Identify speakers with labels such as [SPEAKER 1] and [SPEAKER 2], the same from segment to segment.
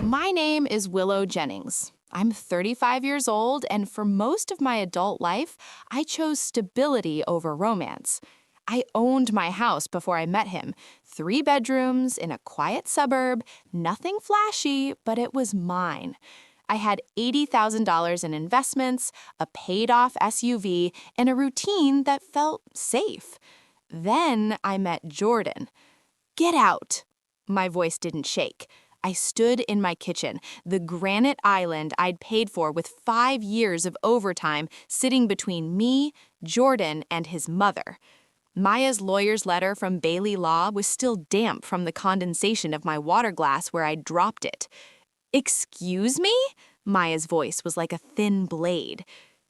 [SPEAKER 1] My name is Willow Jennings. I'm 35 years old, and for most of my adult life, I chose stability over romance. I owned my house before I met him. 3 bedrooms in a quiet suburb, nothing flashy, but it was mine. I had $80,000 in investments, a paid-off SUV, and a routine that felt safe. Then I met Jordan. Get out! My voice didn't shake. I stood in my kitchen, the granite island I'd paid for with 5 years of overtime sitting between me, Jordan, and his mother. Maya's lawyer's letter from Bailey Law was still damp from the condensation of my water glass where I'd dropped it. "Excuse me?" Maya's voice was like a thin blade.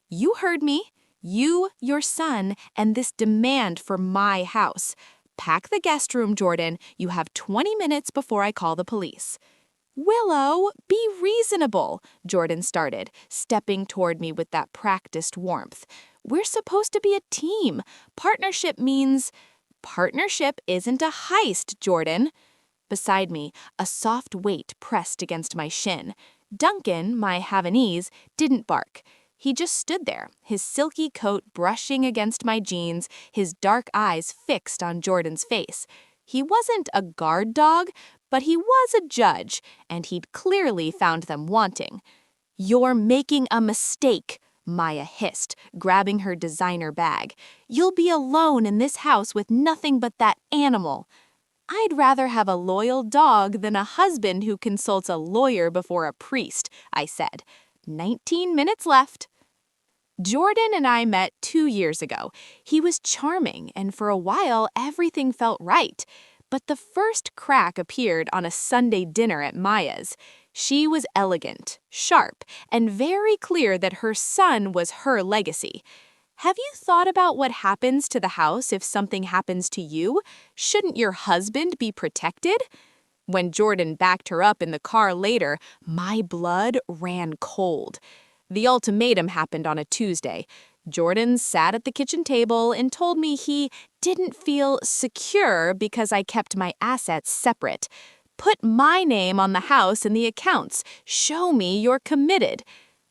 [SPEAKER 1] "You heard me. You, your son, and this demand for my house. Pack the guest room, Jordan. You have 20 minutes before I call the police." "Willow, be reasonable," Jordan started, stepping toward me with that practiced warmth. "We're supposed to be a team. Partnership means—" "Partnership isn't a heist, Jordan." Beside me, a soft weight pressed against my shin. Duncan, my Havanese, didn't bark. He just stood there, his silky coat brushing against my jeans, his dark eyes fixed on Jordan's face. He wasn't a guard dog, but he was a judge, and he'd clearly found them wanting. "You're making a mistake," Maya hissed, grabbing her designer bag. "You'll be alone in this house with nothing but that animal." "I'd rather have a loyal dog than a husband who consults a lawyer before a priest," I said. 19 minutes left. Jordan and I met 2 years ago. He was charming, and for a while, everything felt right. But the first crack appeared on a Sunday dinner at Maya's. She was elegant, sharp, and very clear that her son was her legacy. "Have you thought about what happens to the house if something happens to you? Shouldn't your husband be protected?" When Jordan backed her up in the car later, my blood ran cold. The ultimatum happened on a Tuesday. Jordan sat at the kitchen table and told me he didn't feel secure because I kept my assets separate. "Put my name on the house and the accounts. Show me you're committed."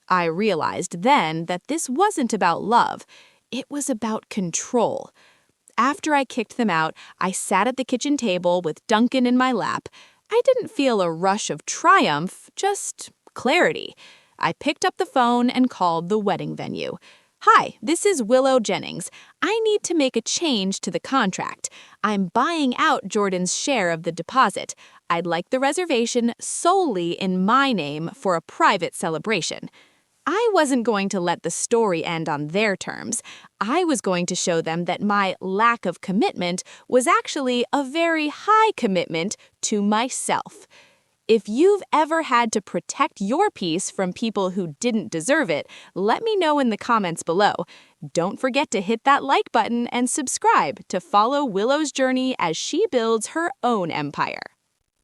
[SPEAKER 1] I realized then that this wasn't about love. It was about control. After I kicked them out, I sat at the kitchen table with Duncan in my lap. I didn't feel a rush of triumph, just clarity. I picked up the phone and called the wedding venue. "Hi, this is Willow Jennings. I need to make a change to the contract. I'm buying out Jordan's share of the deposit. I'd like the reservation solely in my name for a private celebration." I wasn't going to let the story end on their terms. I was going to show them that my lack of commitment was actually a very high commitment to myself. If you've ever had to protect your peace from people who didn't deserve it, let me know in the comments below. Don't forget to hit that like button and subscribe to follow Willow's journey as she builds her own empire.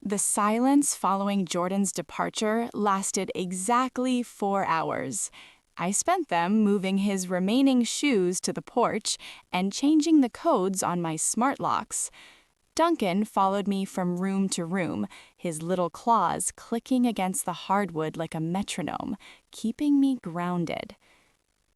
[SPEAKER 1] The silence following Jordan's departure lasted exactly 4 hours. I spent them moving his remaining shoes to the porch and changing the codes on my smart locks. Duncan followed me from room to room, his little claws clicking against the hardwood like a metronome, keeping me grounded.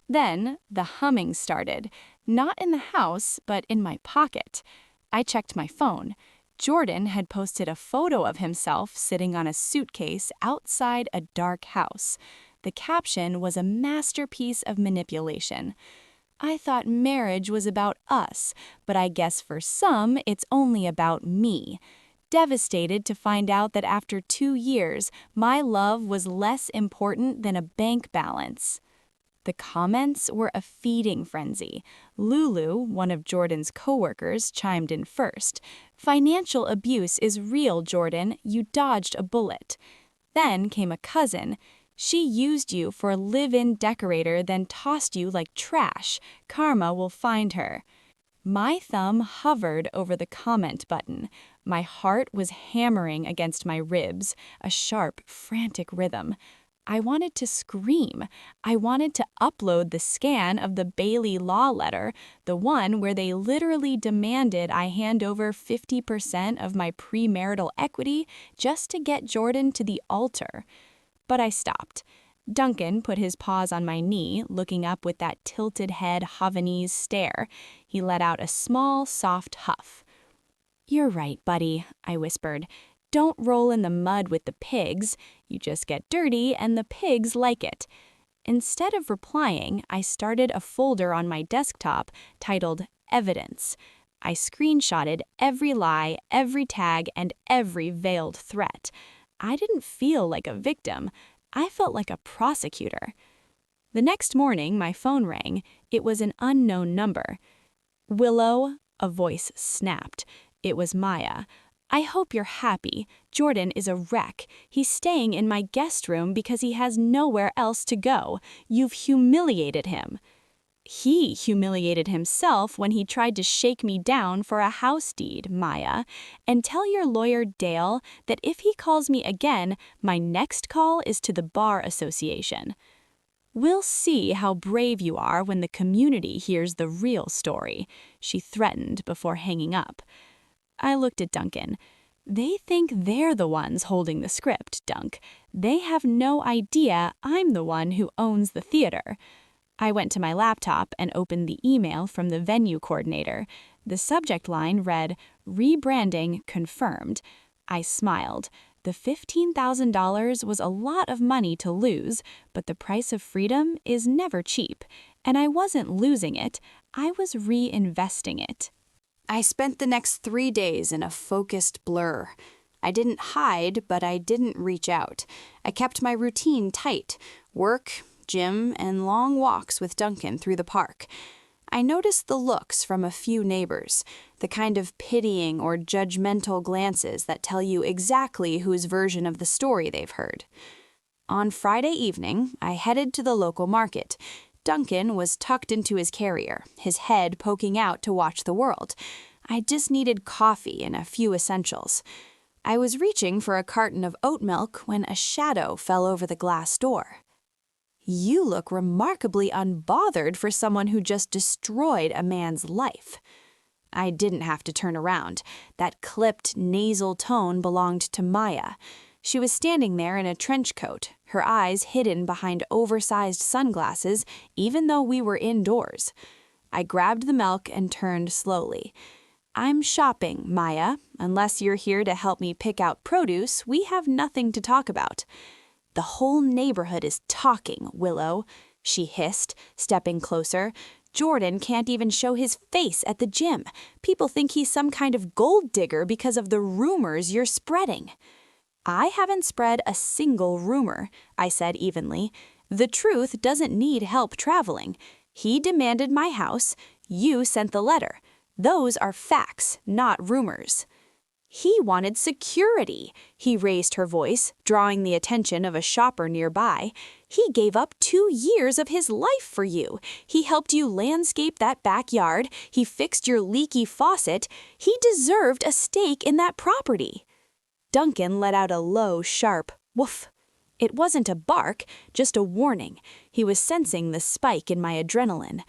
[SPEAKER 1] Then the humming started, not in the house, but in my pocket. I checked my phone. Jordan had posted a photo of himself sitting on a suitcase outside a dark house. The caption was a masterpiece of manipulation. I thought marriage was about us, but I guess for some it's only about me. Devastated to find out that after 2 years, my love was less important than a bank balance. The comments were a feeding frenzy. Lulu, one of Jordan's coworkers, chimed in first. "Financial abuse is real, Jordan. You dodged a bullet." Then came a cousin. "She used you for a live-in decorator, then tossed you like trash. Karma will find her." My thumb hovered over the comment button. My heart was hammering against my ribs, a sharp, frantic rhythm. I wanted to scream. I wanted to upload the scan of the Bailey Law letter, the one where they literally demanded I hand over 50% of my premarital equity just to get Jordan to the altar. But I stopped. Duncan put his paws on my knee, looking up with that tilted head Havanese stare. He let out a small, soft huff. "You're right, buddy," I whispered. "Don't roll in the mud with the pigs. You just get dirty and the pigs like it." Instead of replying, I started a folder on my desktop titled Evidence. I screenshotted every lie, every tag, and every veiled threat. I didn't feel like a victim. I felt like a prosecutor. The next morning, my phone rang. It was an unknown number. "Willow," a voice snapped. It was Maya. "I hope you're happy. Jordan is a wreck. He's staying in my guest room because he has nowhere else to go. You've humiliated him." "He humiliated himself when he tried to shake me down for a house deed, Maya. And tell your lawyer Dale that if he calls me again, my next call is to the Bar Association." "We'll see how brave you are when the community hears the real story," she threatened before hanging up. I looked at Duncan. "They think they're the ones holding the script, Dunk. They have no idea I'm the one who owns the theater." I went to my laptop and opened the email from the venue coordinator. The subject line read, "Rebranding confirmed." I smiled. The $15,000 was a lot of money to lose, but the price of freedom is never cheap. And I wasn't losing it, I was reinvesting it. I spent the next 3 days in a focused blur. I didn't hide, but I didn't reach out. I kept my routine tight: work, gym, and long walks with Duncan through the park. I noticed the looks from a few neighbors, the kind of pitying or judgmental glances that tell you exactly whose version of the story they've heard. On Friday evening, I headed to the local market. Duncan was tucked into his carrier, his head poking out to watch the world. I just needed coffee and a few essentials. I was reaching for a carton of oat milk when a shadow fell over the glass door. "You look remarkably unbothered for someone who just destroyed a man's life." I didn't have to turn around. That clipped, nasal tone belonged to Maya. She was standing there in a trench coat, her eyes hidden behind oversized sunglasses, even though we were indoors. I grabbed the milk and turned slowly. "I'm shopping, Maya. Unless you're here to help me pick out produce, we have nothing to talk about." "The whole neighborhood is talking, Willow," she hissed, stepping closer. "Jordan can't even show his face at the gym. People think he's some kind of gold digger because of the rumors you're spreading." "I haven't spread a single rumor," I said evenly. "The truth doesn't need help traveling. He demanded my house. You sent the letter. Those are facts, not rumors." "He wanted security," he raised her voice, drawing the attention of a shopper nearby. "He gave up 2 years of his life for you. He helped you landscape that backyard. He fixed your leaky faucet. He deserved a stake in that property." Duncan let out a low, sharp woof. It wasn't a bark, just a warning. He was sensing the spike in my adrenaline.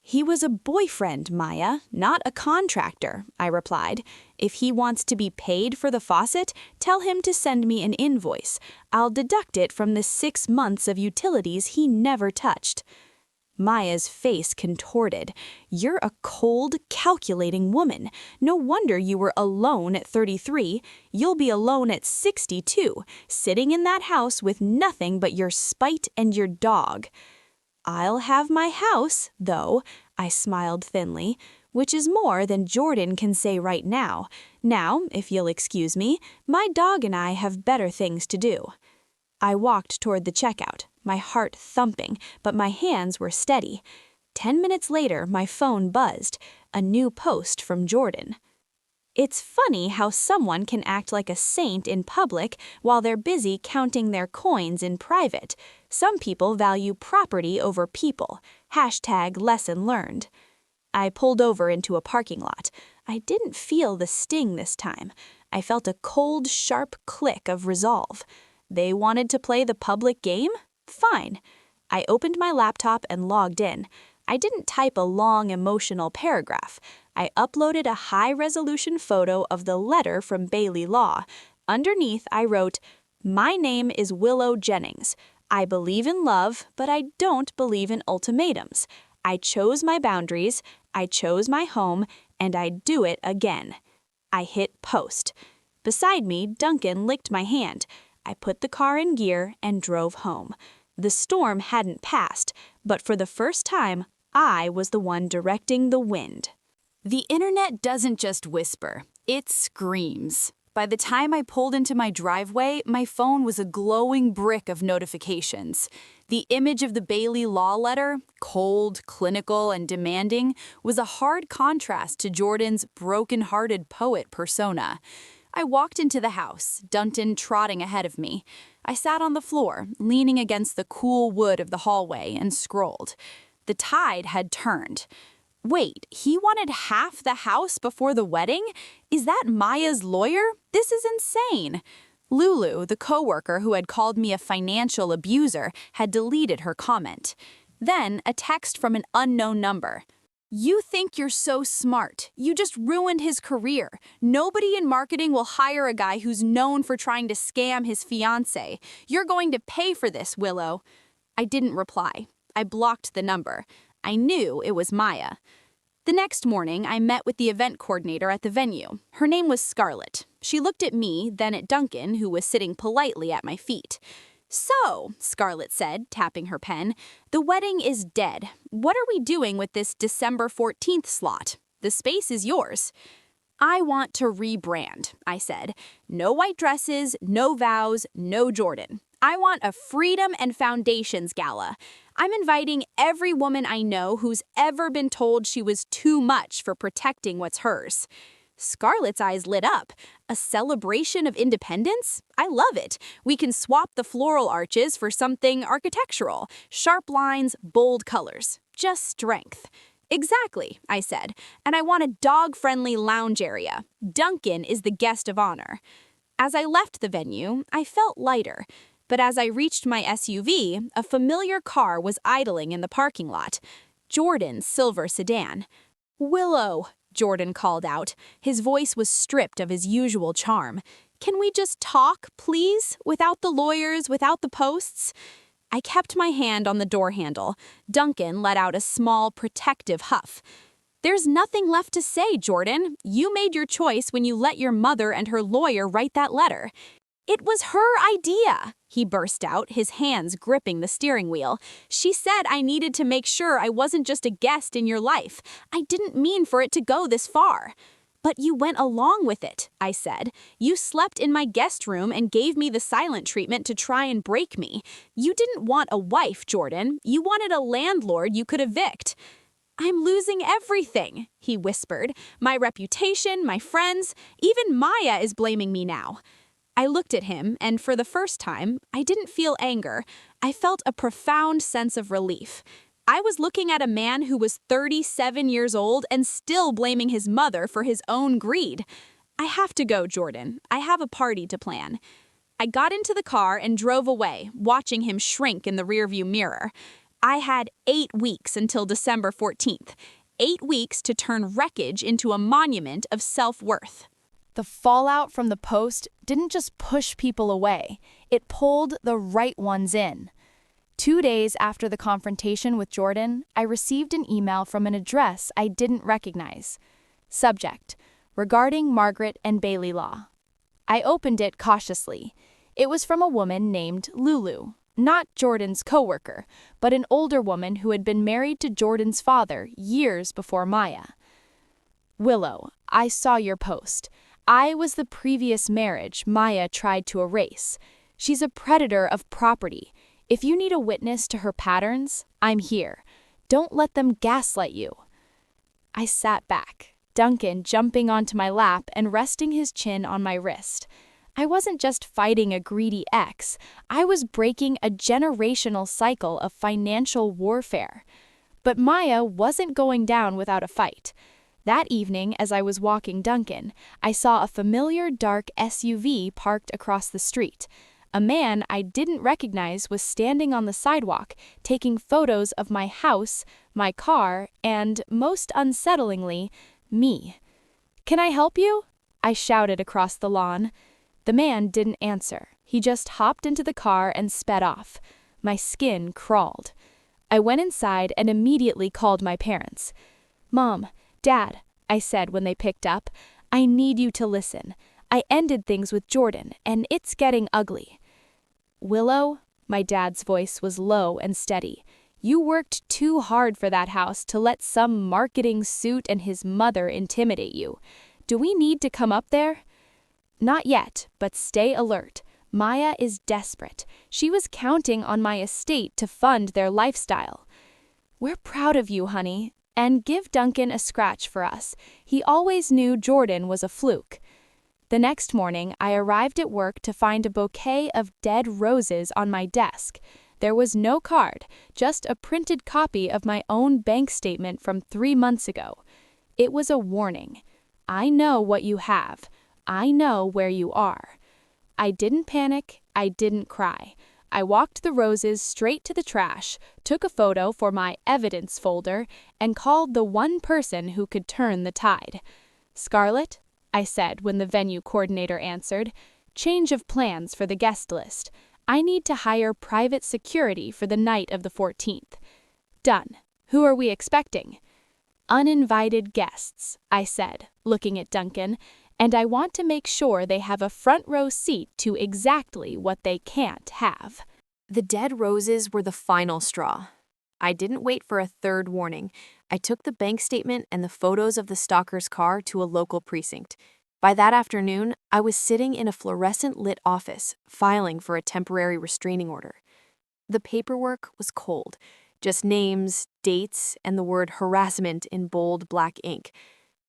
[SPEAKER 1] "He was a boyfriend, Maya, not a contractor," I replied. "If he wants to be paid for the faucet, tell him to send me an invoice. I'll deduct it from the 6 months of utilities he never touched." Maya's face contorted. "You're a cold, calculating woman. No wonder you were alone at 33. You'll be alone at 62, sitting in that house with nothing but your spite and your dog." "I'll have my house, though," I smiled thinly, "which is more than Jordan can say right now. Now, if you'll excuse me, my dog and I have better things to do." I walked toward the checkout, my heart thumping, but my hands were steady. 10 minutes later, my phone buzzed. A new post from Jordan. "It's funny how someone can act like a saint in public while they're busy counting their coins in private. Some people value property over people. #lesson learned." I pulled over into a parking lot. I didn't feel the sting this time. I felt a cold, sharp click of resolve.
[SPEAKER 2] They wanted to play the public game? Fine. I opened my laptop and logged in. I didn't type a long, emotional paragraph. I uploaded a high-resolution photo of the letter from Bailey Law. Underneath, I wrote, "My name is Willow Jennings. I believe in love, but I don't believe in ultimatums. I chose my boundaries, I chose my home, and I'd do it again." I hit post. Beside me, Duncan licked my hand. I put the car in gear and drove home. The storm hadn't passed, but for the first time, I was the one directing the wind.
[SPEAKER 3] The internet doesn't just whisper, it screams. By the time I pulled into my driveway, my phone was a glowing brick of notifications. The image of the Bailey Law letter, cold, clinical, and demanding, was a hard contrast to Jordan's broken-hearted poet persona. I walked into the house, Duncan trotting ahead of me. I sat on the floor, leaning against the cool wood of the hallway, and scrolled. The tide had turned. Wait, he wanted half the house before the wedding? Is that Maya's lawyer? This is insane. Lulu, the coworker who had called me a financial abuser, had deleted her comment. Then a text from an unknown number. "You think you're so smart. You just ruined his career. Nobody in marketing will hire a guy who's known for trying to scam his fiancé. You're going to pay for this, Willow." I didn't reply. I blocked the number. I knew it was Maya. The next morning, I met with the event coordinator at the venue. Her name was Scarlett. She looked at me, then at Duncan, who was sitting politely at my feet. "So," Scarlett said, tapping her pen, "the wedding is dead. What are we doing with this December 14th slot? The space is yours." "I want to rebrand," I said. "No white dresses, no vows, no Jordan. I want a Freedom and Foundations gala. I'm inviting every woman I know who's ever been told she was too much for protecting what's hers." Scarlett's eyes lit up. "A celebration of independence? I love it. We can swap the floral arches for something architectural. Sharp lines, bold colors. Just strength." "Exactly," I said. "And I want a dog-friendly lounge area. Duncan is the guest of honor." As I left the venue, I felt lighter. But as I reached my SUV, a familiar car was idling in the parking lot. Jordan's silver sedan. "Willow," Jordan called out. His voice was stripped of his usual charm. "Can we just talk, please? Without the lawyers, without the posts?" I kept my hand on the door handle. Duncan let out a small, protective huff. "There's nothing left to say, Jordan. You made your choice when you let your mother and her lawyer write that letter." "It was her idea," he burst out, his hands gripping the steering wheel. "She said I needed to make sure I wasn't just a guest in your life. I didn't mean for it to go this far." "But you went along with it," I said. "You slept in my guest room and gave me the silent treatment to try and break me. You didn't want a wife, Jordan. You wanted a landlord you could evict." "I'm losing everything," he whispered. "My reputation, my friends, even Maya is blaming me now." I looked at him, and for the first time, I didn't feel anger. I felt a profound sense of relief. I was looking at a man who was 37 years old and still blaming his mother for his own greed. "I have to go, Jordan. I have a party to plan." I got into the car and drove away, watching him shrink in the rearview mirror. I had 8 weeks until December 14th. 8 weeks to turn wreckage into a monument of self-worth.
[SPEAKER 1] The fallout from the post didn't just push people away, it pulled the right ones in. 2 days after the confrontation with Jordan, I received an email from an address I didn't recognize. Subject: regarding Margaret and Bailey Law. I opened it cautiously. It was from a woman named Lulu, not Jordan's coworker, but an older woman who had been married to Jordan's father years before Maya. "Willow, I saw your post. I was the previous marriage Maya tried to erase. She's a predator of property. If you need a witness to her patterns, I'm here. Don't let them gaslight you." I sat back, Duncan jumping onto my lap and resting his chin on my wrist. I wasn't just fighting a greedy ex, I was breaking a generational cycle of financial warfare. But Maya wasn't going down without a fight. That evening, as I was walking Duncan, I saw a familiar dark SUV parked across the street.
[SPEAKER 2] A man I didn't recognize was standing on the sidewalk, taking photos of my house, my car, and, most unsettlingly, me. "Can I help you?" I shouted across the lawn. The man didn't answer. He just hopped into the car and sped off. My skin crawled. I went inside and immediately called my parents. "Mom, Dad," I said when they picked up, "I need you to listen. I ended things with Jordan, and it's getting ugly." "Willow," my dad's voice was low and steady, "you worked too hard for that house to let some marketing suit and his mother intimidate you. Do we need to come up there?" "Not yet, but stay alert. Maya is desperate. She was counting on my estate to fund their lifestyle." "We're proud of you, honey. And give Duncan a scratch for us. He always knew Jordan was a fluke." The next morning, I arrived at work to find a bouquet of dead roses on my desk. There was no card, just a printed copy of my own bank statement from 3 months ago. It was a warning. I know what you have. I know where you are. I didn't panic. I didn't cry. I walked the roses straight to the trash, took a photo for my evidence folder, and called the one person who could turn the tide. "Scarlett," I said when the venue coordinator answered, "change of plans for the guest list. I need to hire private security for the night of the 14th. "Done. Who are we expecting?" "Uninvited guests," I said, looking at Duncan, "and I want to make sure they have a front row seat to exactly what they can't have."
[SPEAKER 1] The dead roses were the final straw. I didn't wait for a third warning. I took the bank statement and the photos of the stalker's car to a local precinct. By that afternoon, I was sitting in a fluorescent-lit office, filing for a temporary restraining order. The paperwork was cold, just names, dates, and the word harassment in bold black ink.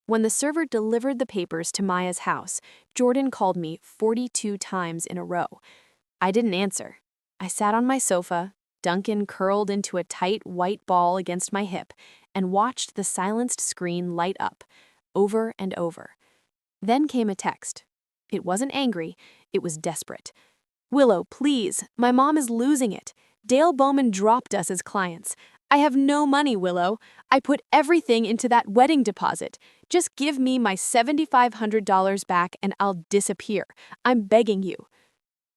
[SPEAKER 1] When the server delivered the papers to Maya's house, Jordan called me 42 times in a row. I didn't answer. I sat on my sofa, Duncan curled into a tight white ball against my hip, and watched the silenced screen light up, over and over. Then came a text. It wasn't angry, it was desperate. "Willow, please, my mom is losing it. Dale Bowman dropped us as clients. I have no money, Willow. I put everything into that wedding deposit. Just give me my $7,500 back and I'll disappear. I'm begging you."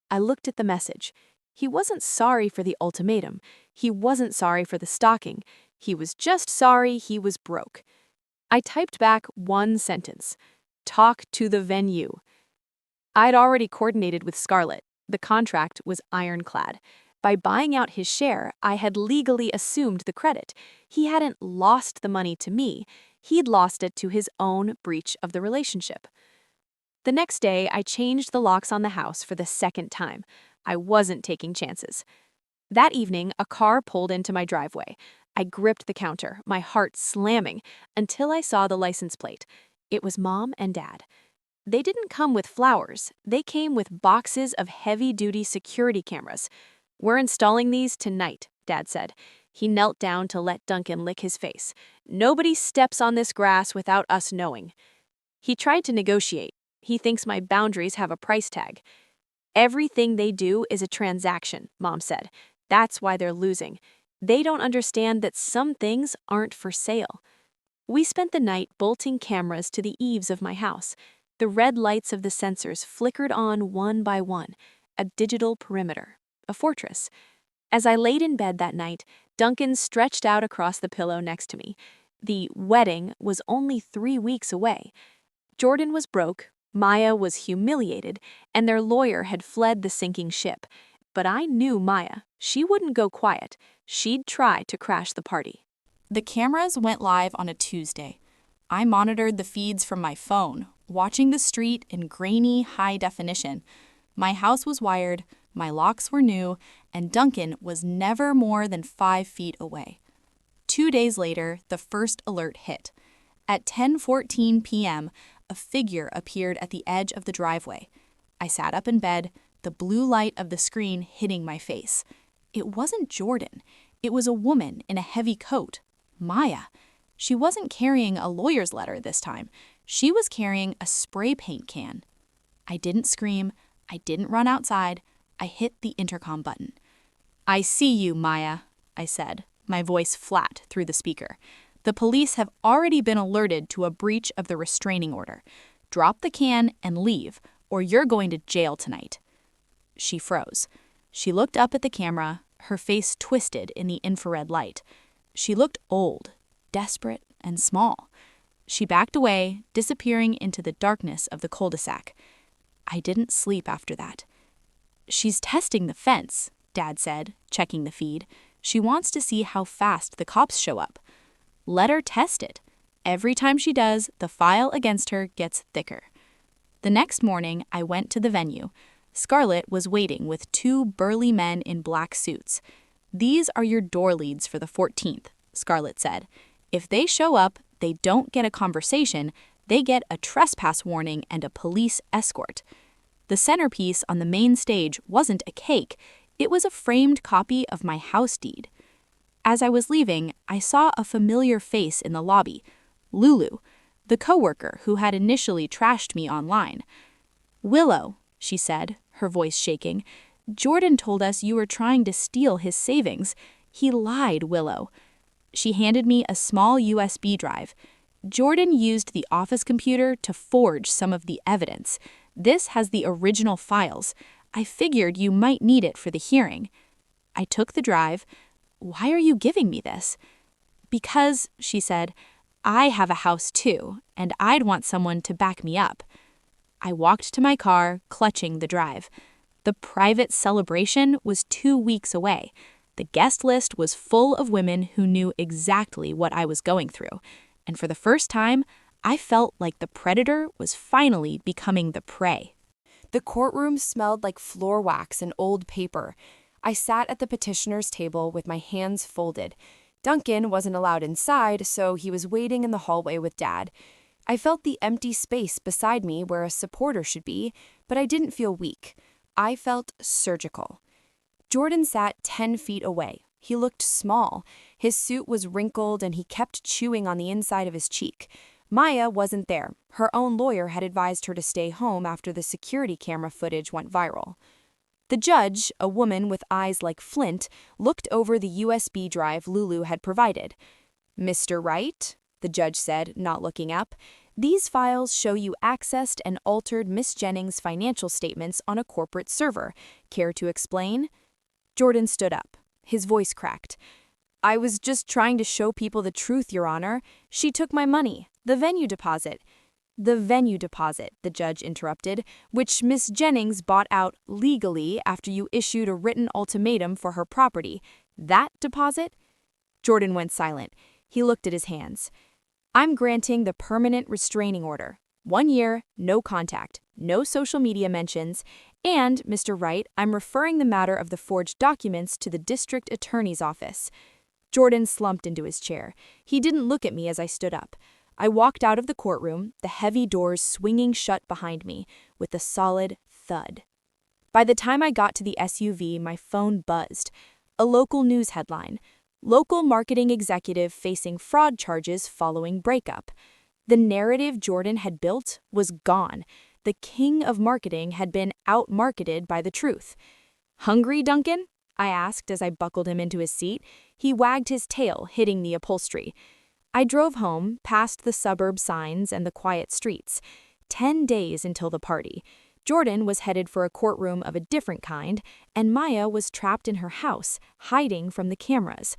[SPEAKER 1] I looked at the message. He wasn't sorry for the ultimatum. He wasn't sorry for the stalking. He was just sorry he was broke. I typed back one sentence. "Talk to the venue." I'd already coordinated with Scarlett. The contract was ironclad. By buying out his share, I had legally assumed the credit. He hadn't lost the money to me. He'd lost it to his own breach of the relationship. The next day, I changed the locks on the house for the second time. I wasn't taking chances. That evening, a car pulled into my driveway. I gripped the counter, my heart slamming, until I saw the license plate. It was Mom and Dad. They didn't come with flowers. They came with boxes of heavy-duty security cameras. "We're installing these tonight," Dad said. He knelt down to let Duncan lick his face. "Nobody steps on this grass without us knowing." He tried to negotiate. He thinks my boundaries have a price tag. "Everything they do is a transaction," Mom said. "That's why they're losing. They don't understand that some things aren't for sale." We spent the night bolting cameras to the eaves of my house. The red lights of the sensors flickered on one by one, a digital perimeter, a fortress. As I laid in bed that night, Duncan stretched out across the pillow next to me. The wedding was only 3 weeks away. Jordan was broke, Maya was humiliated, and their lawyer had fled the sinking ship. But I knew Maya. She wouldn't go quiet. She'd try to crash the party. The cameras went live on a Tuesday. I monitored the feeds from my phone, watching the street in grainy, high definition. My house was wired, my locks were new, and Duncan was never more than 5 feet away. 2 days later, the first alert hit. At 10:14 p.m., a figure appeared at the edge of the driveway. I sat up in bed, the blue light of the screen hitting my face. It wasn't Jordan. It was a woman in a heavy coat, Maya. She wasn't carrying a lawyer's letter this time. She was carrying a spray paint can. I didn't scream. I didn't run outside.
[SPEAKER 2] I hit the intercom button. "I see you, Maya," I said, my voice flat through the speaker. "The police have already been alerted to a breach of the restraining order. Drop the can and leave, or you're going to jail tonight." She froze. She looked up at the camera, her face twisted in the infrared light. She looked old, desperate, and small. She backed away, disappearing into the darkness of the cul-de-sac. I didn't sleep after that. "She's testing the fence," Dad said, checking the feed. "She wants to see how fast the cops show up." "Let her test it. Every time she does, the file against her gets thicker." The next morning, I went to the venue. Scarlett was waiting with two burly men in black suits. "These are your door leads for the 14th, Scarlett said. "If they show up, they don't get a conversation, they get a trespass warning and a police escort." The centerpiece on the main stage wasn't a cake, it was a framed copy of my house deed. As I was leaving, I saw a familiar face in the lobby, Lulu, the coworker who had initially trashed me online. "Willow," she said, her voice shaking, "Jordan told us you were trying to steal his savings. He lied, Willow." She handed me a small USB drive. "Jordan used the office computer to forge some of the evidence. This has the original files. I figured you might need it for the hearing." I took the drive. "Why are you giving me this?" "Because," she said, "I have a house too, and I'd want someone to back me up." I walked to my car, clutching the drive. The private celebration was 2 weeks away. The guest list was full of women who knew exactly what I was going through. And for the first time, I felt like the predator was finally becoming the prey.
[SPEAKER 1] The courtroom smelled like floor wax and old paper. I sat at the petitioner's table with my hands folded. Duncan wasn't allowed inside, so he was waiting in the hallway with Dad. I felt the empty space beside me where a supporter should be, but I didn't feel weak. I felt surgical. Jordan sat 10 feet away. He looked small. His suit was wrinkled and he kept chewing on the inside of his cheek. Maya wasn't there. Her own lawyer had advised her to stay home after the security camera footage went viral. The judge, a woman with eyes like flint, looked over the USB drive Lulu had provided. "Mr. Wright," the judge said, not looking up, "these files show you accessed and altered Miss Jennings' financial statements on a corporate server. Care to explain?" Jordan stood up. His voice cracked. "I was just trying to show people the truth, Your Honor. She took my money, the venue deposit." "The venue deposit," the judge interrupted, "which Miss Jennings bought out legally after you issued a written ultimatum for her property. That deposit?" Jordan went silent. He looked at his hands. "I'm granting the permanent restraining order. 1 year, no contact, no social media mentions, and, Mr. Wright, I'm referring the matter of the forged documents to the district attorney's office." Jordan slumped into his chair. He didn't look at me as I stood up. I walked out of the courtroom, the heavy doors swinging shut behind me, with a solid thud. By the time I got to the SUV, my phone buzzed. A local news headline: "Local marketing executive facing fraud charges following breakup." The narrative Jordan had built was gone. The king of marketing had been out-marketed by the truth. "Hungry, Duncan?" I asked as I buckled him into his seat. He wagged his tail, hitting the upholstery. I drove home, past the suburb signs and the quiet streets. 10 days until the party. Jordan was headed for a courtroom of a different kind, and Maya was trapped in her house, hiding from the cameras.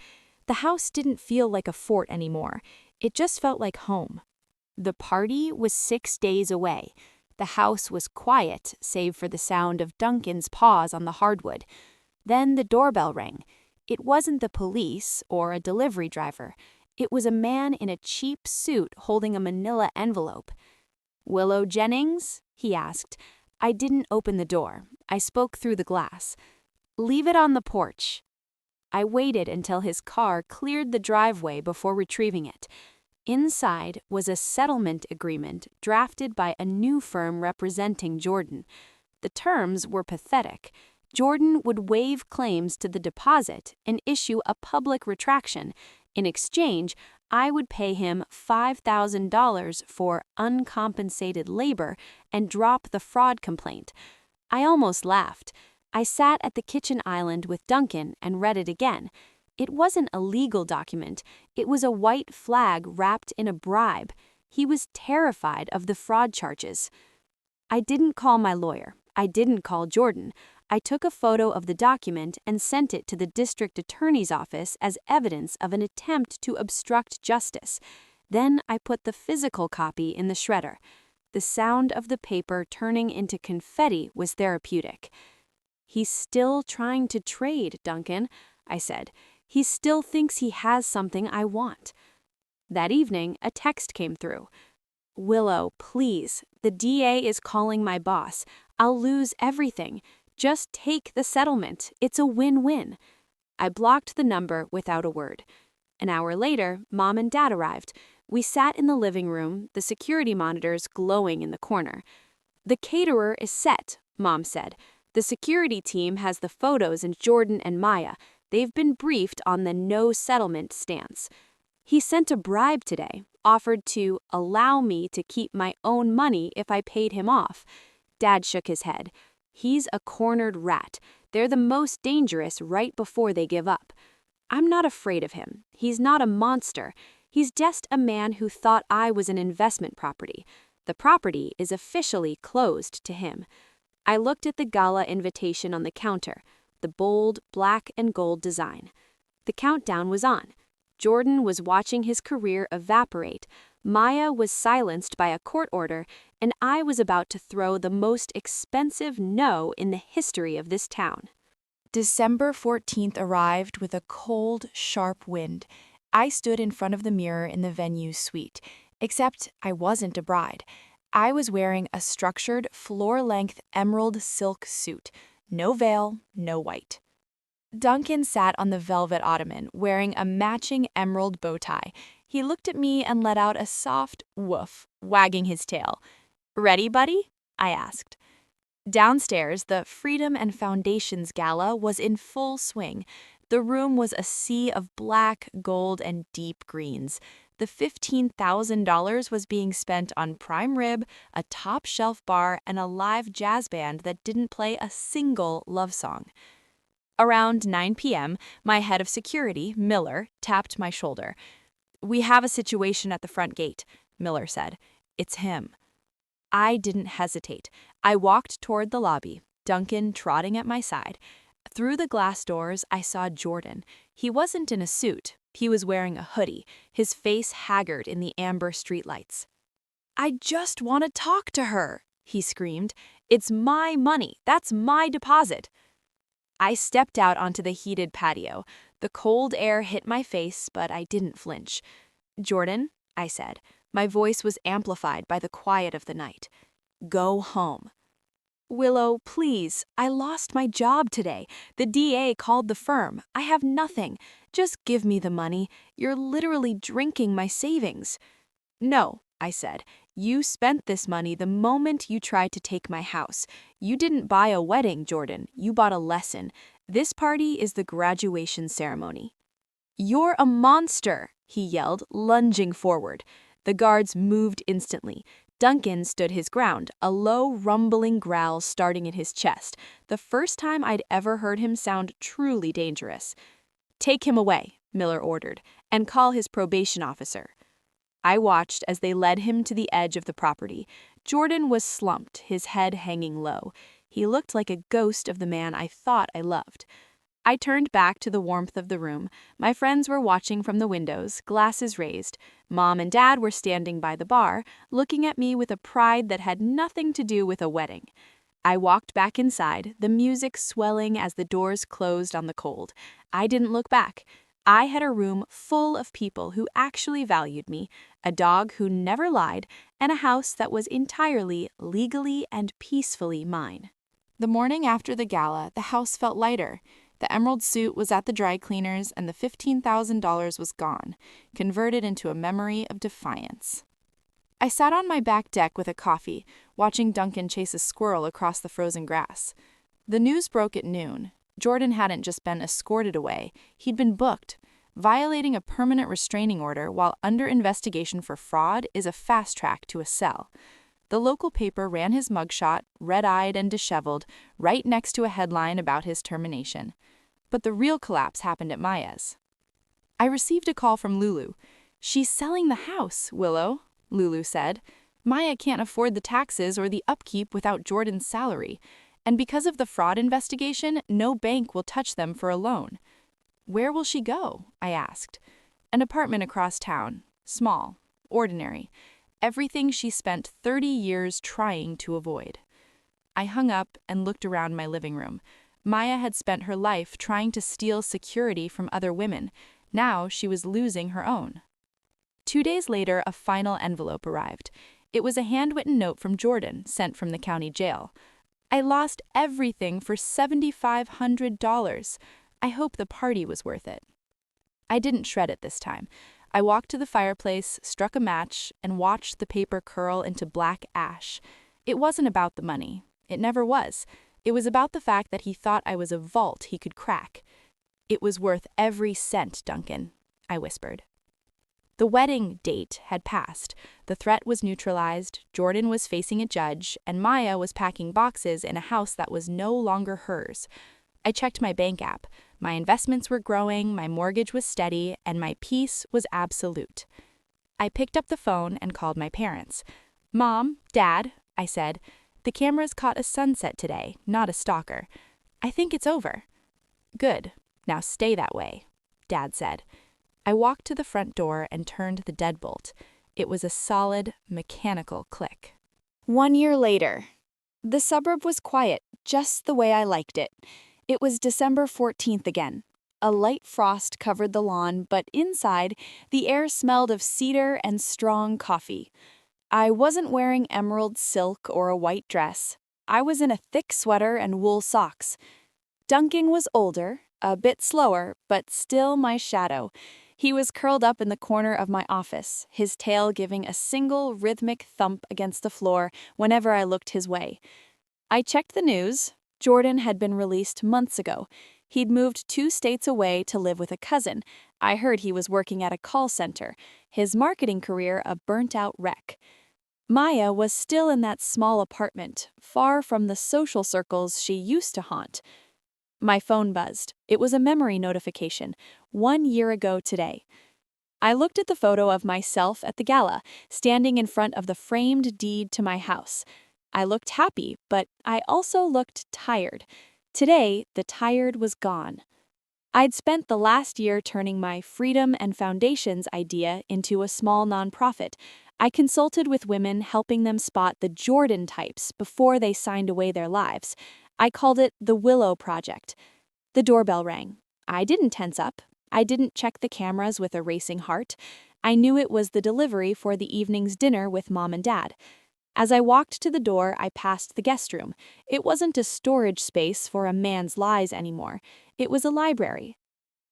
[SPEAKER 1] The house didn't feel like a fort anymore. It just felt like home. The party was 6 days away. The house was quiet, save for the sound of Duncan's paws on the hardwood. Then the doorbell rang. It wasn't the police or a delivery driver. It was a man in a cheap suit holding a manila envelope. "Willow Jennings?" he asked. I didn't open the door. I spoke through the glass. "Leave it on the porch." I waited until his car cleared the driveway before retrieving it. Inside was a settlement agreement drafted by a new firm representing Jordan. The terms were pathetic. Jordan would waive claims to the deposit and issue a public retraction. In exchange, I would pay him $5,000 for uncompensated labor and drop the fraud complaint. I almost laughed.
[SPEAKER 2] I sat at the kitchen island with Duncan and read it again. It wasn't a legal document. It was a white flag wrapped in a bribe. He was terrified of the fraud charges. I didn't call my lawyer. I didn't call Jordan. I took a photo of the document and sent it to the district attorney's office as evidence of an attempt to obstruct justice. Then I put the physical copy in the shredder. The sound of the paper turning into confetti was therapeutic. "He's still trying to trade, Duncan," I said. "He still thinks he has something I want." That evening, a text came through. "Willow, please. The DA is calling my boss. I'll lose everything. Just take the settlement. It's a win-win." I blocked the number without a word. An hour later, Mom and Dad arrived. We sat in the living room, the security monitors glowing in the corner. "The caterer is set," Mom said. "The security team has the photos and Jordan and Maya. They've been briefed on the no settlement stance. He sent a bribe today, offered to allow me to keep my own money if I paid him off." Dad shook his head. "He's a cornered rat. They're the most dangerous right before they give up. I'm not afraid of him. He's not a monster. He's just a man who thought I was an investment property. The property is officially closed to him." I looked at the gala invitation on the counter, the bold black and gold design. The countdown was on. Jordan was watching his career evaporate, Maya was silenced by a court order, and I was about to throw the most expensive no in the history of this town.
[SPEAKER 1] December 14th arrived with a cold, sharp wind. I stood in front of the mirror in the venue suite, except I wasn't a bride. I was wearing a structured, floor-length emerald silk suit. No veil, no white. Duncan sat on the velvet ottoman, wearing a matching emerald bow tie. He looked at me and let out a soft woof, wagging his tail. "Ready, buddy?" I asked. Downstairs, the Freedom and Foundations Gala was in full swing. The room was a sea of black, gold, and deep greens. The $15,000 was being spent on prime rib, a top-shelf bar, and a live jazz band that didn't play a single love song. Around 9 p.m., my head of security, Miller, tapped my shoulder. "We have a situation at the front gate," Miller said. "It's him." I didn't hesitate. I walked toward the lobby, Duncan trotting at my side. Through the glass doors, I saw Jordan. He wasn't in a suit. He was wearing a hoodie, his face haggard in the amber streetlights. "I just want to talk to her," he screamed. "It's my money. That's my deposit." I stepped out onto the heated patio. The cold air hit my face, but I didn't flinch. "Jordan," I said. My voice was amplified by the quiet of the night. "Go home." "Willow, please. I lost my job today. The DA called the firm. I have nothing. Just give me the money. You're literally drinking my savings." "No," I said. "You spent this money the moment you tried to take my house. You didn't buy a wedding, Jordan. You bought a lesson. This party is the graduation ceremony." "You're a monster," he yelled, lunging forward. The guards moved instantly. Duncan stood his ground, a low, rumbling growl starting in his chest, the first time I'd ever heard him sound truly dangerous. "Take him away," Miller ordered, "and call his probation officer." I watched as they led him to the edge of the property. Jordan was slumped, his head hanging low. He looked like a ghost of the man I thought I loved. I turned back to the warmth of the room. My friends were watching from the windows, glasses raised. Mom and Dad were standing by the bar, looking at me with a pride that had nothing to do with a wedding. I walked back inside, the music swelling as the doors closed on the cold. I didn't look back. I had a room full of people who actually valued me, a dog who never lied, and a house that was entirely, legally, and peacefully mine. The morning after the gala, the house felt lighter. The emerald suit was at the dry cleaners, and the $15,000 was gone, converted into a memory of defiance. I sat on my back deck with a coffee, watching Duncan chase a squirrel across the frozen grass. The news broke at noon. Jordan hadn't just been escorted away, he'd been booked. Violating a permanent restraining order while under investigation for fraud is a fast track to a cell. The local paper ran his mugshot, red-eyed and disheveled, right next to a headline about his termination. But the real collapse happened at Maya's. I received a call from Lulu. "She's selling the house, Willow," Lulu said. "Maya can't afford the taxes or the upkeep without Jordan's salary, and because of the fraud investigation, no bank will touch them for a loan." "Where will she go?" I asked. "An apartment across town. Small. Ordinary. Everything she spent 30 years trying to avoid." I hung up and looked around my living room. Maya had spent her life trying to steal security from other women. Now she was losing her own. 2 days later, a final envelope arrived. It was a handwritten note from Jordan, sent from the county jail. "I lost everything for $7,500. I hope the party was worth it." I didn't shred it this time. I walked to the fireplace, struck a match, and watched the paper curl into black ash. It wasn't about the money. It never was. It was about the fact that he thought I was a vault he could crack. "It was worth every cent, Duncan," I whispered. The wedding date had passed. The threat was neutralized, Jordan was facing a judge, and Maya was packing boxes in a house that was no longer hers. I checked my bank app. My investments were growing, my mortgage was steady, and my peace was absolute. I picked up the phone and called my parents. "Mom, Dad," I said, "the cameras caught a sunset today, not a stalker. I think it's over." "Good. Now stay that way," Dad said. I walked to the front door and turned the deadbolt. It was a solid, mechanical click.
[SPEAKER 2] 1 year later. The suburb was quiet, just the way I liked it. It was December 14th again. A light frost covered the lawn, but inside, the air smelled of cedar and strong coffee. I wasn't wearing emerald silk or a white dress. I was in a thick sweater and wool socks. Duncan was older, a bit slower, but still my shadow. He was curled up in the corner of my office, his tail giving a single rhythmic thump against the floor whenever I looked his way. I checked the news. Jordan had been released months ago. He'd moved 2 states away to live with a cousin. I heard he was working at a call center, his marketing career a burnt-out wreck. Maya was still in that small apartment, far from the social circles she used to haunt. My phone buzzed. It was a memory notification, 1 year ago today. I looked at the photo of myself at the gala, standing in front of the framed deed to my house. I looked happy, but I also looked tired. Today, the tired was gone. I'd spent the last year turning my Freedom and Foundations idea into a small nonprofit. I consulted with women, helping them spot the Jordan types before they signed away their lives. I called it the Willow Project. The doorbell rang. I didn't tense up. I didn't check the cameras with a racing heart. I knew it was the delivery for the evening's dinner with Mom and Dad. As I walked to the door, I passed the guest room. It wasn't a storage space for a man's lies anymore. It was a library.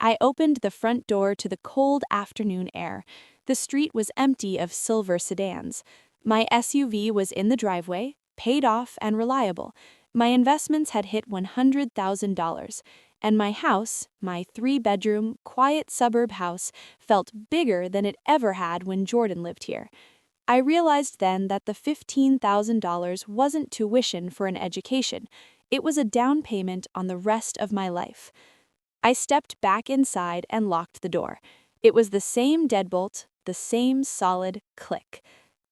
[SPEAKER 2] I opened the front door to the cold afternoon air. The street was empty of silver sedans. My SUV was in the driveway, paid off and reliable. My investments had hit $100,000, and my house, my 3-bedroom, quiet suburb house, felt bigger than it ever had when Jordan lived here. I realized then that the $15,000 wasn't tuition for an education. It was a down payment on the rest of my life. I stepped back inside and locked the door. It was the same deadbolt, the same solid click.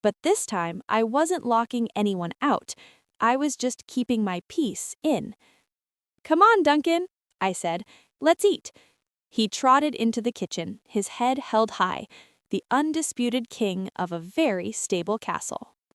[SPEAKER 2] But this time, I wasn't locking anyone out. I was just keeping my peace in. "Come on, Duncan," I said. "Let's eat." He trotted into the kitchen, his head held high, the undisputed king of a very stable castle.